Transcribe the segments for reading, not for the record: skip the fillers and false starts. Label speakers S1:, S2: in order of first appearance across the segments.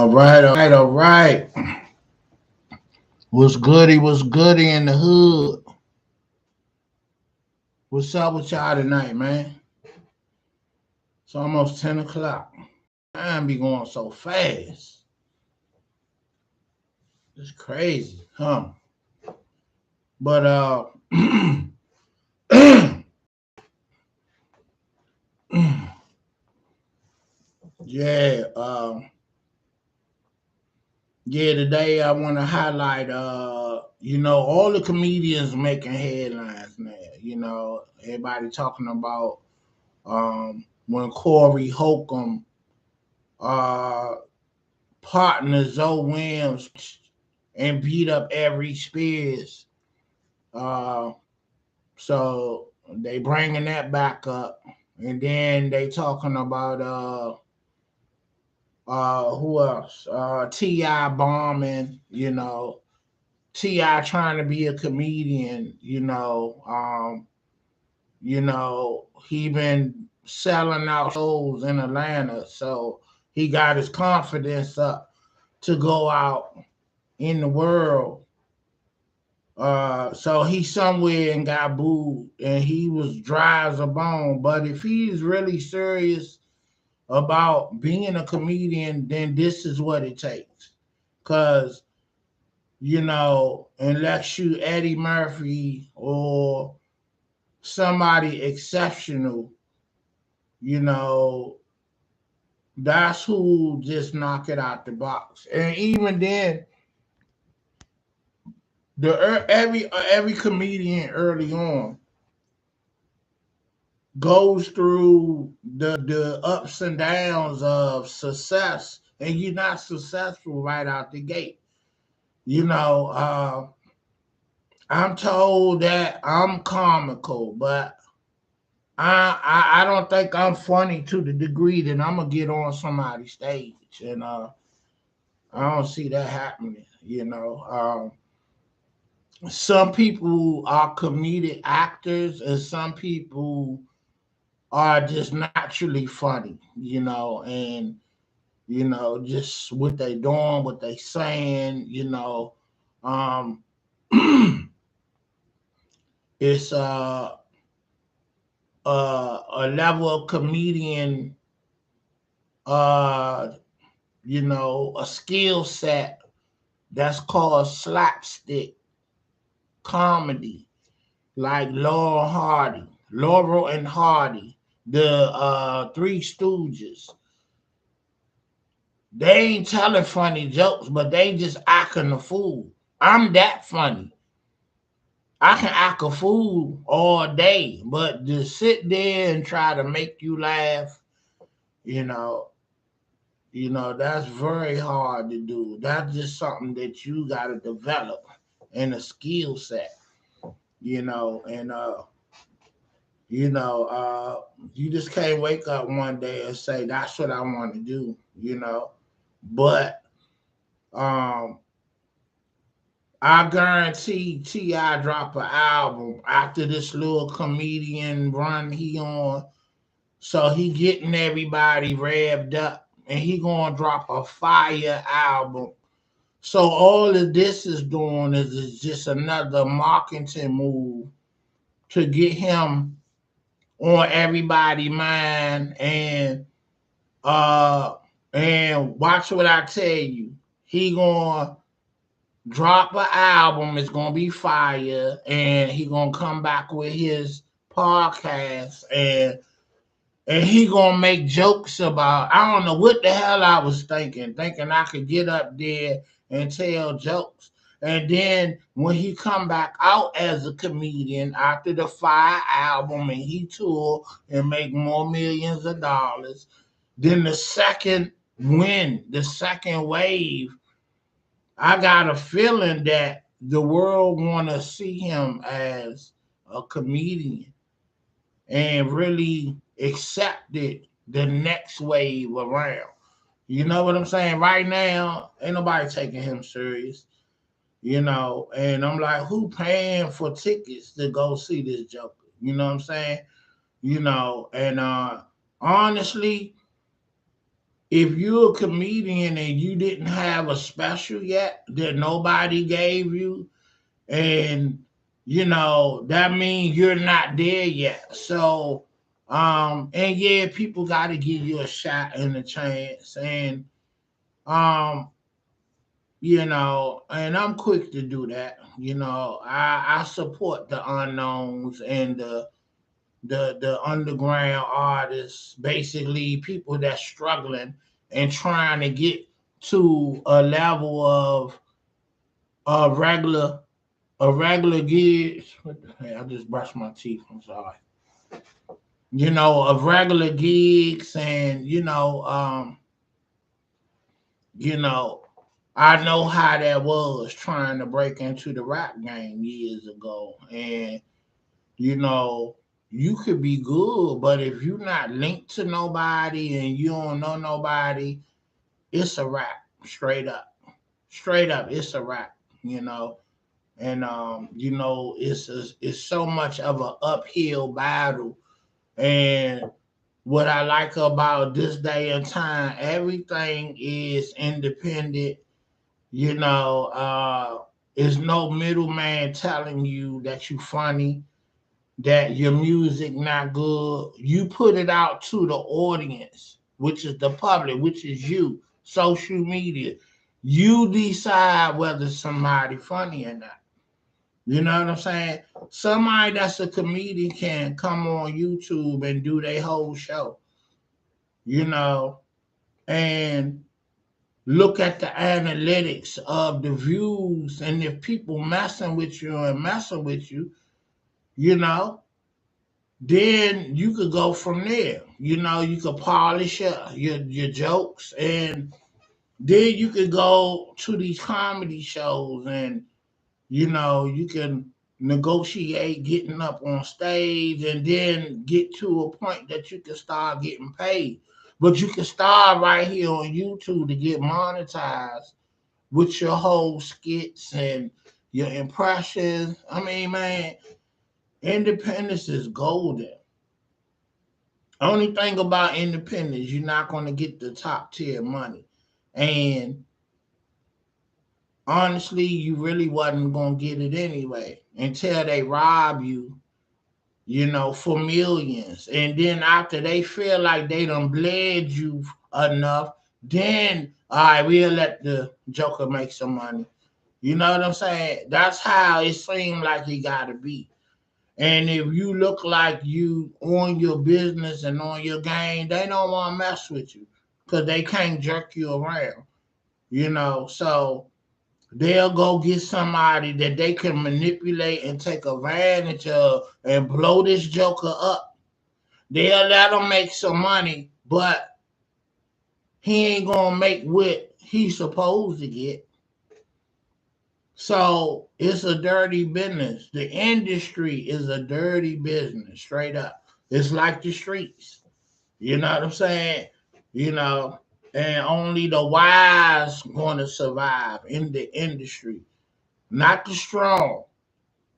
S1: All right. What's goody in the hood? What's up with y'all tonight, man? It's almost 10 o'clock. Time be going so fast. It's crazy, huh? But yeah, yeah, today I wanna highlight all the comedians making headlines now. Everybody talking about when Corey Holcomb uh partner Zoe Williams and beat up Avery Spears. Uh, so they bringing that back up, and then they talking about who else? Ti bombing. Ti trying to be a comedian. He been selling out shows in Atlanta, so he got his confidence up to go out in the world. So he somewhere and got booed, and he was dry as a bone. But if he's really serious about being a comedian, then this is what it takes. Cause unless you Eddie Murphy or somebody exceptional, you know, that's who just knock it out the box. And even then, every comedian early on goes through the ups and downs of success, and you're not successful right out the gate. You know, I'm told that I'm comical, but I don't think I'm funny to the degree that I'm gonna get on somebody's stage, and I don't see that happening. Some people are comedic actors, and some people are just naturally funny, and just what they doing, what they saying, um, it's a level of comedian, uh, a skill set that's called slapstick comedy, like Laurel and Hardy, the Three Stooges. They ain't telling funny jokes, but they just acting a fool. I'm that funny. I can act a fool all day, but to sit there and try to make you laugh, you know, that's very hard to do. That's just something that you got to develop in a skill set, and you just can't wake up one day and say that's what I want to do. But um, I guarantee Ti drop an album after this little comedian run he on. So he getting everybody revved up, and he gonna drop a fire album. So all of this is doing is just another marketing move to get him on everybody's mind, uh and watch what I tell you. He gonna drop an album. It's gonna be fire, and he gonna come back with his podcast, and he gonna make jokes about. I don't know what the hell I was thinking I could get up there and tell jokes. And then when he come back out as a comedian after the fire album and he tour and make more millions of dollars, then the second wave, I got a feeling that the world want to see him as a comedian and really accepted the next wave around. You know what I'm saying? Right now, ain't nobody taking him serious. And I'm like, who paying for tickets to go see this Joker? You know what I'm saying? And honestly, if you're a comedian and you didn't have a special yet that nobody gave you, and that means you're not there yet. So and yeah, people got to give you a shot and a chance, and um and I'm quick to do that. I support the unknowns and the underground artists, basically people that's struggling and trying to get to a level of a regular gigs. What the hell? I just brushed my teeth. I'm sorry. Of regular gigs, and you know, I know how that was trying to break into the rap game years ago, and you know, you could be good, but if you're not linked to nobody and you don't know nobody, it's a wrap. Straight up, it's a wrap. And it's so much of an uphill battle. And what I like about this day and time, everything is independent. You know, there's no middleman telling you that you funny, that your music not good. You put it out to the audience, which is the public, which is you, social media. You decide whether somebody funny or not. You know what I'm saying? Somebody that's a comedian can come on YouTube and do their whole show, you know, and look at the analytics of the views, and if people messing with you, you know, then you could go from there. You could polish your jokes, and then you could go to these comedy shows, and you can negotiate getting up on stage, and then get to a point that you can start getting paid. But you can start right here on YouTube to get monetized with your whole skits and your impressions. I mean, man, independence is golden. Only thing about independence, you're not going to get the top tier money. And honestly, you really wasn't going to get it anyway until they rob you, for millions. And then after they feel like they done bled you enough, then, all right, we'll let the Joker make some money. You know what I'm saying? That's how it seemed like it got to be. And if you look like you on your business and on your game, they don't want to mess with you because they can't jerk you around, So they'll go get somebody that they can manipulate and take advantage of and blow this joker up. They'll let him make some money, but he ain't gonna make what he's supposed to get. So it's a dirty business. The industry is a dirty business, straight up. It's like the streets. You know what I'm saying? You know, and only the wise going to survive in the industry, not the strong,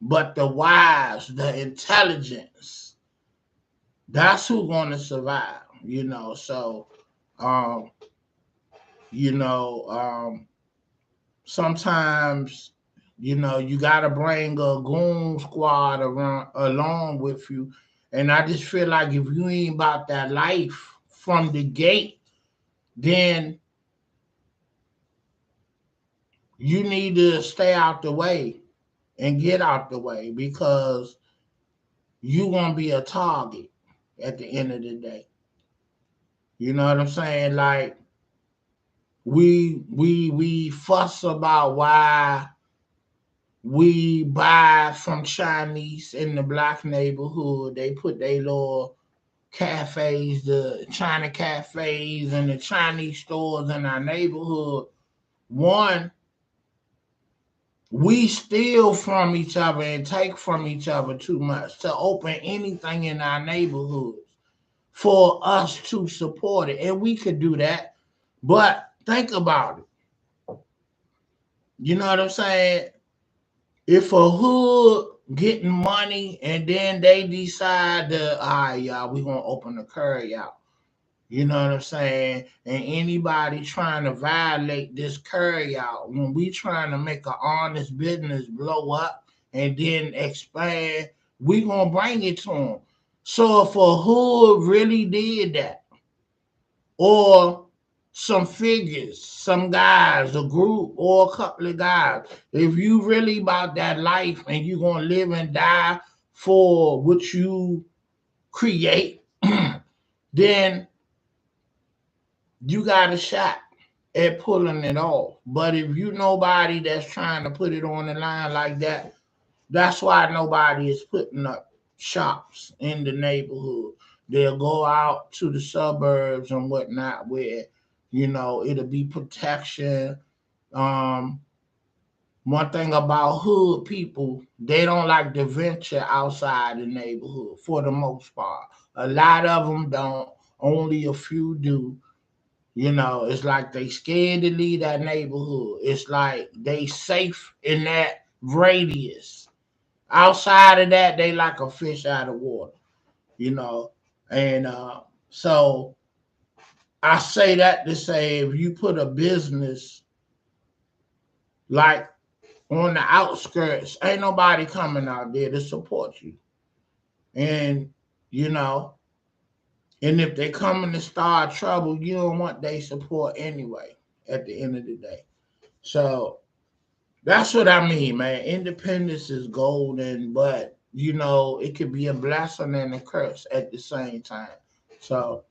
S1: but the wise, the intelligence. That's who going to survive. So um, you know, sometimes you gotta bring a goon squad around along with you, and I just feel like if you ain't about that life from the gate, then you need to stay out the way and get out the way, because you gonna be a target at the end of the day. You know what I'm saying? Like, we fuss about why we buy from Chinese in the black neighborhood. They put their little cafes, the China cafes and the Chinese stores in our neighborhood. One, we steal from each other and take from each other too much to open anything in our neighborhoods for us to support it. And we could do that. But think about it. You know what I'm saying? If a hood getting money and then they decide to, all right, y'all, we gonna open the curry out. You know what I'm saying? And anybody trying to violate this carry out, when we trying to make an honest business blow up and then expand, we gonna bring it to them. So if a hood really did that, or some figures, some guys, a group, or a couple of guys, if you really about that life and you gonna live and die for what you create, then you got a shot at pulling it off. But if you nobody that's trying to put it on the line like that, that's why nobody is putting up shops in the neighborhood. They'll go out to the suburbs and whatnot where, it'll be protection. Um, One thing about hood people, they don't like to venture outside the neighborhood for the most part. A lot of them don't, only a few do. It's like they scared to leave that neighborhood. It's like they safe in that radius. Outside of that, they like a fish out of water, you know. And so I say that to say if you put a business like on the outskirts, ain't nobody coming out there to support you. And, you know, and if they coming to start trouble, you don't want their support anyway at the end of the day. So that's what I mean, man. Independence is golden, but it could be a blessing and a curse at the same time. So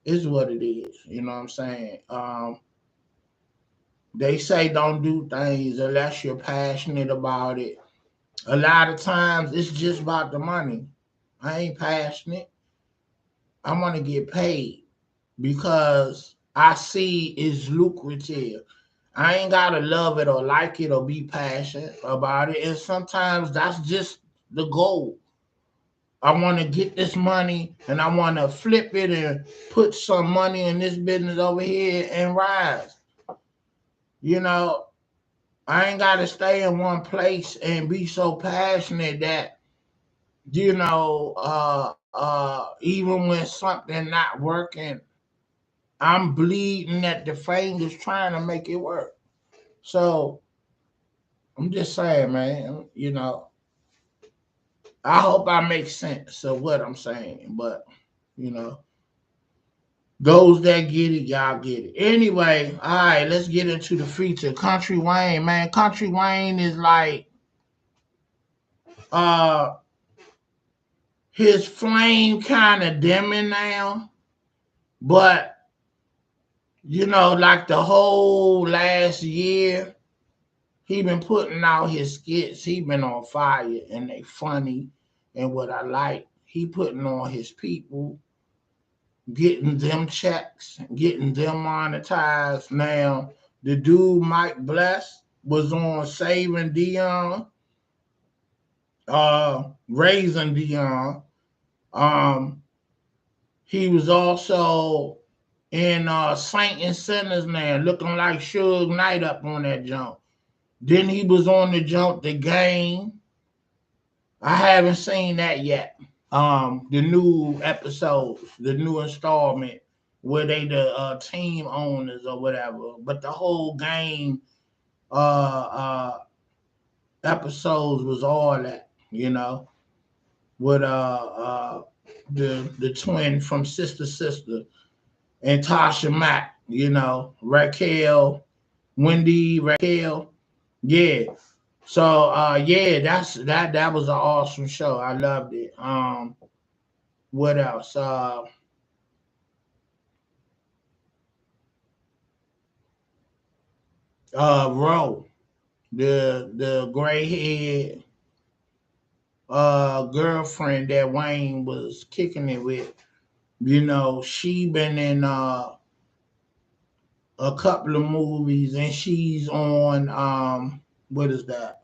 S1: it's what it is. You know what I'm saying? They say don't do things unless you're passionate about it. A lot of times it's just about the money. I ain't passionate. I want to get paid because I see it's lucrative. I ain't gotta love it or like it or be passionate about it. And sometimes that's just the goal. I want to get this money and I want to flip it and put some money in this business over here and rise. You know, I ain't gotta stay in one place and be so passionate that even when something not working, I'm bleeding at the fingers trying to make it work. So I'm just saying, man, I hope I make sense of what I'm saying, but you know, those that get it, y'all get it. Anyway, all right, let's get into the feature. Country Wayne, man. Country Wayne is like uh his flame kind of dimming now, but like the whole last year, he been putting out his skits. He been on fire and they funny. And what I like, he putting on his people, getting them checks, getting them monetized. Now, the dude Mike Bless was on Saving Dion, Raising Dion. Um, he was also in Saint and Sinners now, looking like Suge Knight up on that jump. Then he was on the jump, The Game. I haven't seen that yet. The new episodes, the new installment where they the team owners or whatever. But the whole game episodes was all that, with the twin from Sister and Tasha Mack, Raquel, Wendy, Raquel. Yeah. So yeah, that was an awesome show. I loved it. What else? Ro, the gray head girlfriend that Wayne was kicking it with. She been in a couple of movies and she's on what is that?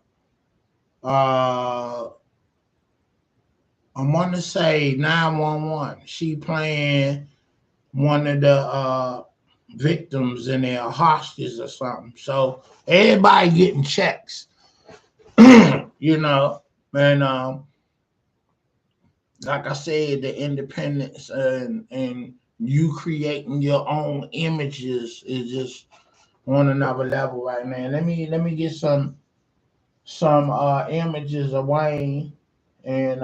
S1: Uh I want to say 911. She playing one of the victims in there, hostages or something. So everybody getting checks, you know. And like I said, the independence and you creating your own images is just on another level right now. Let me get some images of Wayne and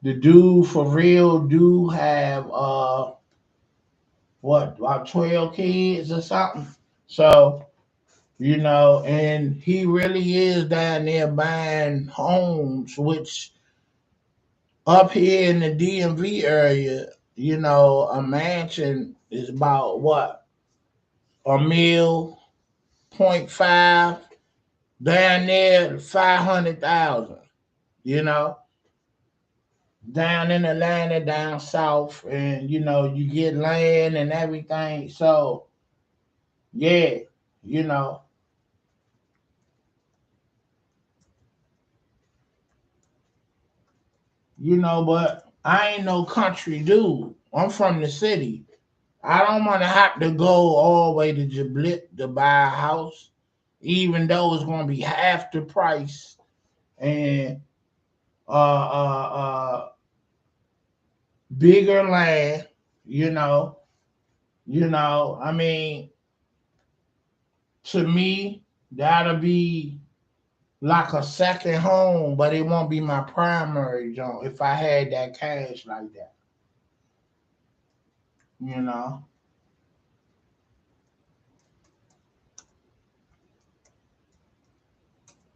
S1: the dude for real do have what, about 12 kids or something. So, and he really is down there buying homes, which up here in the DMV area, a mansion is about what, a mil point five, down there 500,000, you know, down in Atlanta, down south, and you get land and everything. So yeah, you know, but I ain't no country dude. I'm from the city. I don't want to have to go all the way to Jablit to buy a house, even though it's going to be half the price and bigger land. You know, I mean, to me, that'll be like a second home, but it won't be my primary joint if I had that cash like that. You know,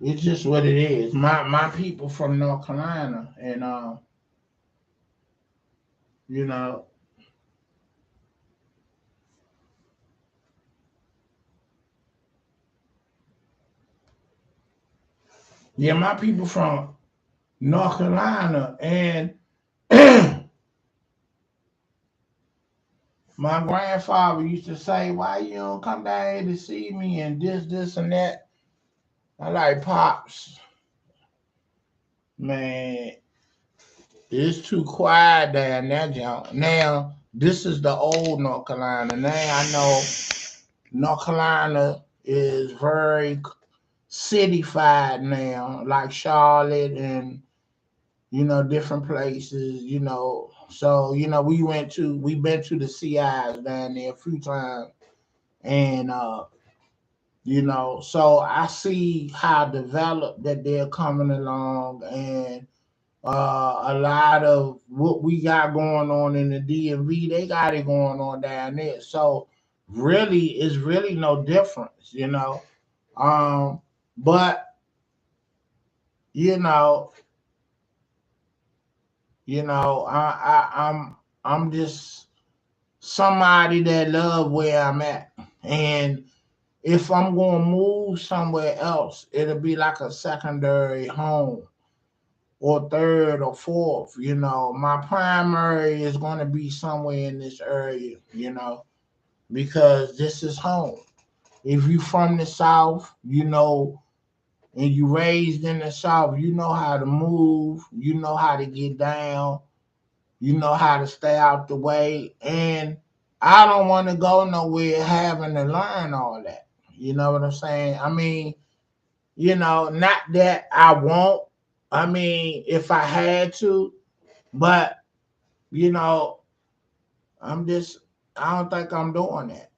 S1: it's just what it is. My people from North Carolina, and you know, yeah, my people from North Carolina, and my grandfather used to say, "Why you don't come down here to see me?" And this, and that. I like, pops, man. It's too quiet down there, John. Now, this is the old North Carolina. Now I know North Carolina is very cityfied now, like Charlotte and different places. So we've been to the CIs down there a few times, and so I see how developed that they're coming along, and a lot of what we got going on in the DMV, they got it going on down there. So really, it's really no difference. Um, but you know, I'm just somebody that love where I'm at, and if I'm gonna move somewhere else, it'll be like a secondary home or third or fourth. My primary is going to be somewhere in this area, because this is home. If you from the South, and you raised in the South, you know how to move, you know how to get down, you know how to stay out the way. And I don't want to go nowhere having to learn all that. You know what I'm saying? I mean, not that I won't. I mean, if I had to, but you know, I'm just I don't think I'm doing that.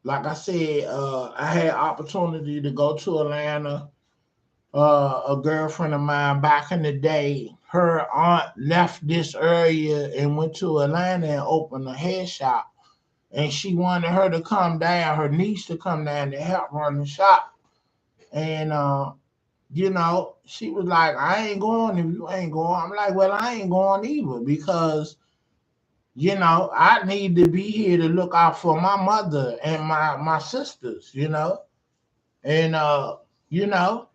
S1: Like I said, I had opportunity to go to Atlanta. A girlfriend of mine back in the day, her aunt left this area and went to Atlanta and opened a hair shop. And she wanted her to come down, her niece to come down to help run the shop. And she was like, "I ain't going if you ain't going." I'm like, "Well, I ain't going either, because I need to be here to look out for my mother and my sisters, and you know,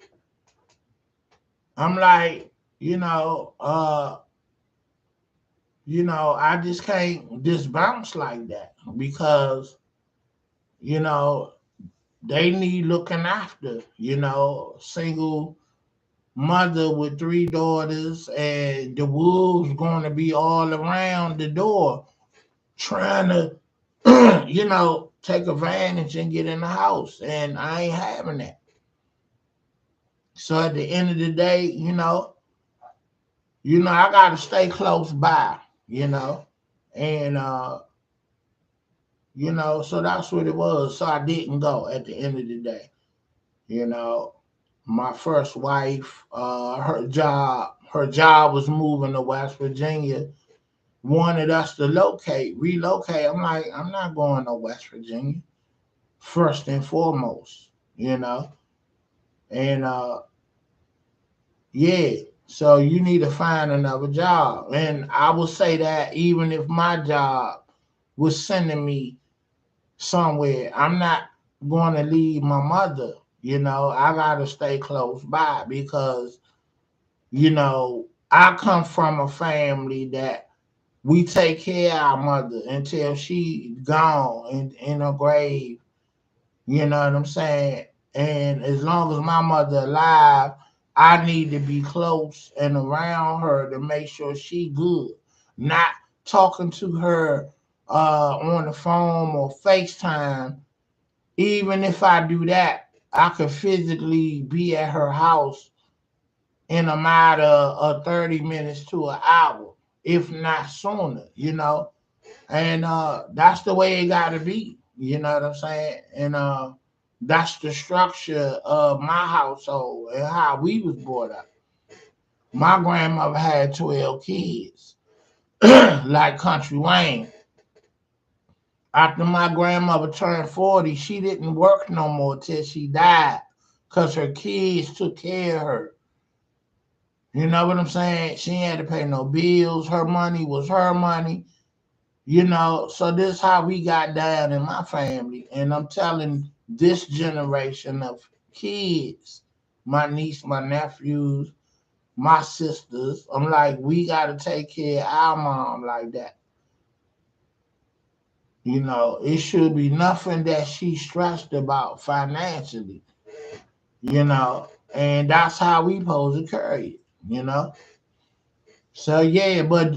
S1: I'm like, I just can't just bounce like that, because you know they need looking after, single mother with three daughters, and the wolves going to be all around the door trying to take advantage and get in the house. And I ain't having that. So at the end of the day, I gotta stay close by, and so that's what it was. So I didn't go at the end of the day. You know, my first wife, her job was moving to West Virginia, wanted us to relocate. I'm like, I'm not going to West Virginia, first and foremost, you know. And yeah, so you need to find another job. And I will say that even if my job was sending me somewhere, I'm not going to leave my mother. I got to stay close by because, I come from a family that we take care of our mother until she gone in her grave. You know what I'm saying? And as long as my mother alive, I need to be close and around her to make sure she good. Not talking to her on the phone or FaceTime. Even if I do that, I could physically be at her house in a matter of 30 minutes to an hour, if not sooner. And that's the way it gotta be. You know what I'm saying? And that's the structure of my household and how we was brought up. My grandmother had 12 kids, like Country Wayne. After my grandmother turned 40, she didn't work no more till she died because her kids took care of her. You know what I'm saying? She ain't had to pay no bills. Her money was her money. So this is how we got down in my family. And I'm telling this generation of kids, my niece, my nephews, my sisters, I'm like, we got to take care of our mom like that. It should be nothing that she's stressed about financially, and that's how we supposed to carry it. So yeah, but